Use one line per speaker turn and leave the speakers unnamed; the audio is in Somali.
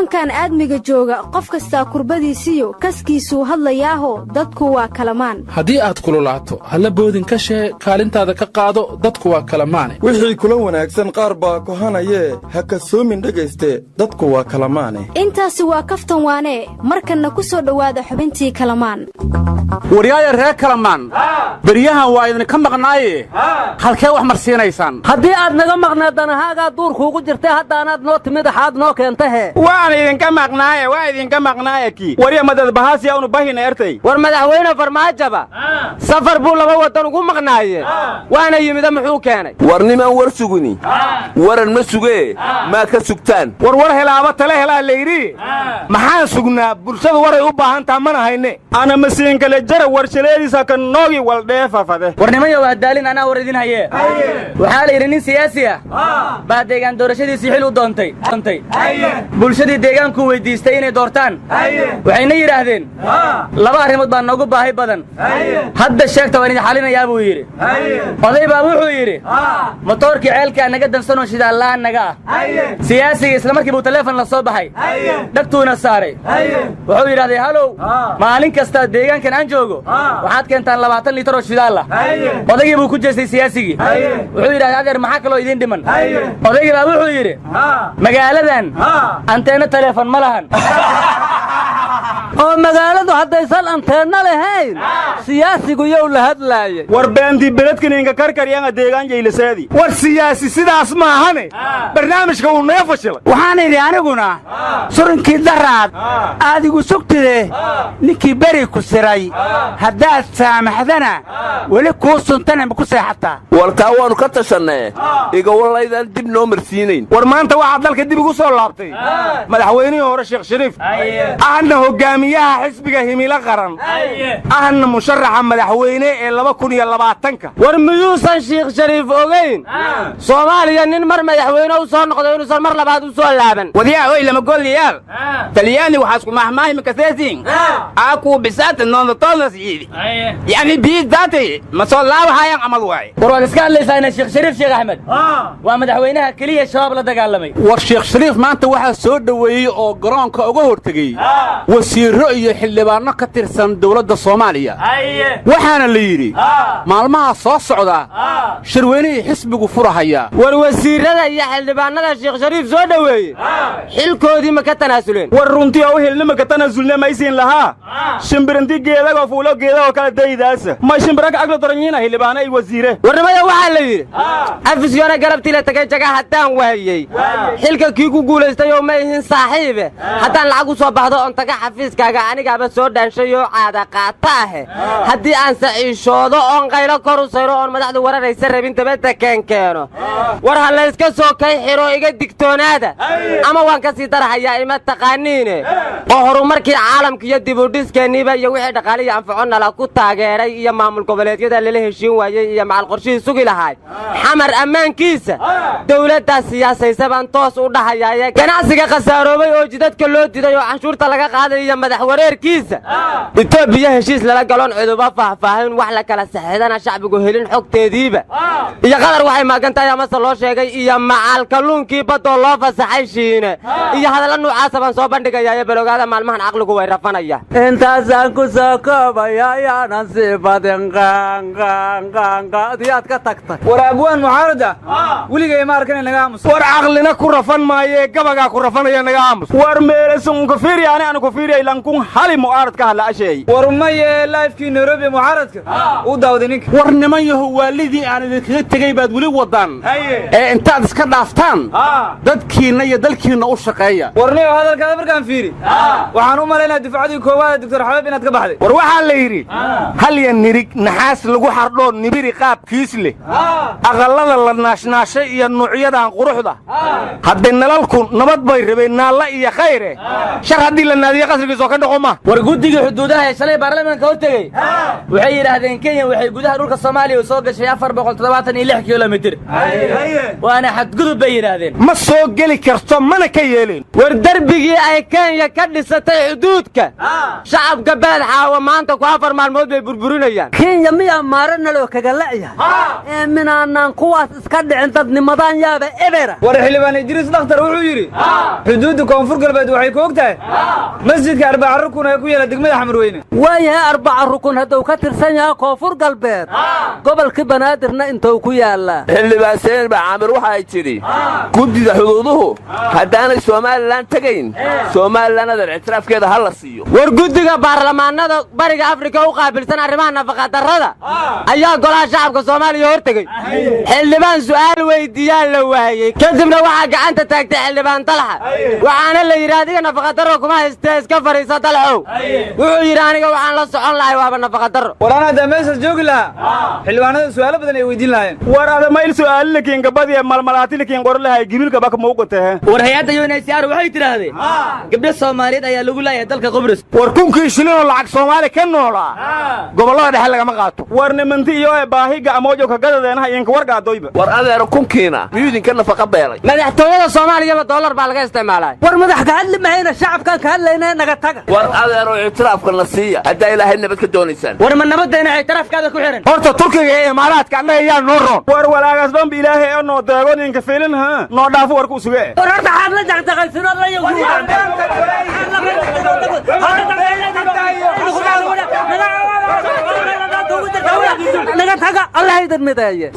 koonkan aadmiga jooga qof kasta kurbadiisiyo kaskiisuu hadlayaaho dadku waa kalamaan
haddii aad kululaato halla boodin ka shee kaalintaada ka qaado dadku waa kalamaane
wixii kula wanaagsan qaar baa kohanayee ha kasoomin dhegayste dadku waa kalamaane
intaasi waa kaftan waanee markanna ku soo dhowaada xubintii kalamaan
waryaaya reer kalamaan beryahan waa idinka maqnaaye halkee wax marsiinaysaan
haddii aad naga maqnayd danahaagaa duurkuugu jirtay haddaanaad noo timid axaad noo keentahe
waan idinka maqnaaye kii warya madad bahaasiya unu bahina ertay
war madaxweyne farmaajaba safar buu laba wadan ugu maqnaaye waana yimida muxuu keenay
war nimaan war suguni waran ma sugee maa ka sugtaan
war helaaba tale helaa layidhi maxaan sugnaa bulshadu waray u baahantaa mana hayne ana masiinkale jara warshaleediisa ka noogi waldheefafade
war nimayo waa daalin anaa war idin hayee waxaa la yidhi nin siyaasi ah baa deegaan doorashadiisii xil u doontay bulshadii deegaanku weydiistay inay doortaan waxayna yidhaahdeen laba arrimood baa noogu baahi badan hadda sheegta waan idin xalinayaa buu yidhi oday baa wuxuu yidhi motoorkii ceelkaa naga dansanoo shidaallaan naga ah siyaasiga isla markii buu taleefon la soo baxay dhagtuuna saaray wuxuu yidhahday halow maalin kasta deegaankan aan joogo waxaad keentaan 20 liitar oo shidaal ah odaygii buu ku jeestay siyaasigii wuxuu yidhahday adeer maxaa kaloo idiin dhiman odaygii baa wuxuu yidhi magaaladan anteena taleefon ma lahan oo magaaladu haddaysan anteenna lahayn siyaasigu yow la hadlaayay
war beentii beledkaninka karkaryaanga deegaan jaylasaadii war siyaasi sidaas maahane barnaamijka uu naga fashilay
waxaan idhi aniguna surinkii daraad aad igu sugtide ninkii beri ku siray haddaad saamaxdana weli kuu suntana ma ku seexataa
war taa waannu ka tashannee igawalaydaan dib noo marsiinayn
war maanta waxaad dalka dib igu soo laabtay madaxweynihii hore sheekh shariif ahna hogaamiyaha xisbiga himilo qaran ahna musharaxa madaxweyne ee 2020
war miyuusan sheekh shariif ogeyn Soomaaliya nin mar madaxweyne u soo noqday inuusan mar labaad u soo laaban
wadiyaa way lama golliyaal talyaani waxa isku mahmaah imka seesin aku bisat noon tonas yidi yani biidati ma soo laabahayan amal waay
war wal iska leeysan sheekh shariif sheekh ahmed waa madaxweynaha kaliya shabaab la dagaalamay
war sheekh shariif maanta waxa soo dhaweeyay oo garoonka uga hortagay wasiiro iyo xildhibaano ka tirsan dawladda Soomaaliya waxaana la yiri maalmaha soo socda shirweynihii xisbigu furahaya
war wasiirada iyo xildhibaanada sheekh shariif soo dhaweeyay xilkoodii ma ka tanaasuleen
war runtii oo helnimo ka tanaasulna ma isin lahaa shimbiranti geedaga fuulo geedaga kala daydaasa ma shimbiranka agla daranyina xildhibaano ay wasiire
warnimada waxa la yiri afisyoona galabtii la tagay jaga haddaan waayay xilka kii ku guuleystay oo ma ihin saaxiibe haddaan lacag u soo baxdo on taga xafiiskaaga anigaaba soo dhaanshay oo caada qaata ah haddii aan saciishoodo on qaylo kor u sayro on madaxdu wararaysa rabin dabada keeno war hal iska soo kay xiro iga digtoonaada ama waan ka sii darahayaa ima taqaaniine oo horumarkii caalamka iyo dib u dhiskeeniba iyo wixii dhaqaaliga anfacona la ku taageeray iyo maamul goboleedyada la heshiin waayay iyo macal qorshihii sugi lahayd xamar ammaankiisa dawladda siyaasaysa baan toos u dhahayaa ganacsiga khasaaroobay oo jidadka loo diday oo canshuurta laga qaaday iyo madax wareerkiisa Itoobiya heshiis lala galon ciiduba faahfaahin wax la kala saxeedana shacbigu helin xogteediiba iyo qadar waxay maagantahay ama loo sheegay iyo macal kalluunkii badoo loo fasaxay shiine iyo hadalla noocaas baan soo bandhigayaa baloogaada maalmahan aqligu way rafanaya intaasaan ku soo koobaya yaanan sifadan diyaad ka tagtay
war abwaan muxaarada weligay ma arkan naga aamus war aqlina ku rafan maaye gabaga ku rafanaya naga aamus war meelasun ku fiiriyaan aan ku fiiriyay lankun hali mu'aaradka hala ashay war maye live-kii Nairobi mu'aaradka u daawday
war nimanyahu waalidii aan idinkaga tagay baad wali wadaan ee intaad iska dhaaftaan dadkiina iyo dalkiina u shaqeeya
warniyo hadalkaada markaan fiiri waxaan u maleynaa difacadii koowaad Dr. Xabib inaad ka baxday war waxa la yiri hal ya nirig naxaas lagu xardho nibiri qaabkiis leh aqalada la naashnaashay iyo nuucyadan quruxda hadda nalalku nabad bay rabeen naala iyo khayre shar hadii la naadiyo qasrigiiso ka noqoma
war guddiga xuduudaha ee shalay baarlamaanka hortegey waxay yidhaahdeen Kenya waxay gudaha dhulka Soomaaliya soo gashay 476 kilomitir waana xadgudub bay yidhaahdeen
ma soo geli karto mana ka yeelin
war darbigii ay Kenya ka dhisatay xuduudka shacabka baadxaawa maanta ku 4 maalmood bay burburinayaan
Kenya miya maarana loo kaga la'yahay minaanan kuwaas iska dhicin dadnimadan yaaba ebera
war xilibaan Idris Dhakhtar wuxuu yiri xuduudda koonfur galbeed waxay ku ogtahay masjidka 4 rukun ee ku yaala degmada Xamarweyne
waayahay 4 rukun haduu ka tirsan yahay koonfur galbeed gobolka Banaadirna intuu ku yaala
xildhibaan Seen Baamir waxa ay jiri guddiga xuduuduhu haddaanay Soomaaliland tagayn Soomaaliland ictiraafkeeda hal la siiyo
war guddiga baarlamaanada bariga Afrika u qaabilsan arrimaha nafaqadarrada ayaa golaha shacabka Soomaaliya hortagay xildhibaan su'aal weydiiyay la waayay kadibna waxa gacanta taagtay xildhibaan Talxa waxaana la yiraahday nafaqadarro kuma haystay iska fariisa Talxow wuxuu yiri aniga waxaan la socon lahay waaba nafaqadarro
walaana dameesha joogi laha xildhibaanada su'aalo badan ay weydiin lahayn war ada ma il su'aal lakiin gabadhi malmalaati lakiin qor lahay gibilka baka muuqatay
war hay'adda UNHCR waxay tiraahdeen gabdho Soomaaliyeed ayaa lagu leeyahay dalka Qibris
war kunkii shilin oo lacag Soomaali ka noolaa gobolada dhexe laga ma qaato war nimantii iyo baahiga amoojo ka gadadeenaha inka wargaadoyba
war adeer kunkiina miyuudin ka nafaqa beelay
madaxtooyada Soomaaliya dollar baa laga isticmaalay
war madax ka hadli mahayna shacabkan ka hadlayna naga taga
war adeer oo ictiraafka la siiya hadda ilaahay nabad ka doonaysaan
war ma nabadeena ictiraafkaada ku xiran
horta Turkiga iyo Imaaraadka annaga yaa noo roon war walaagaas dhanba ilaahay oo noo daago ninka fiilin ha noo dhaafo warku suge
war horta xad la jaqtaqaysan la yagu naga taga Allah idin mideeye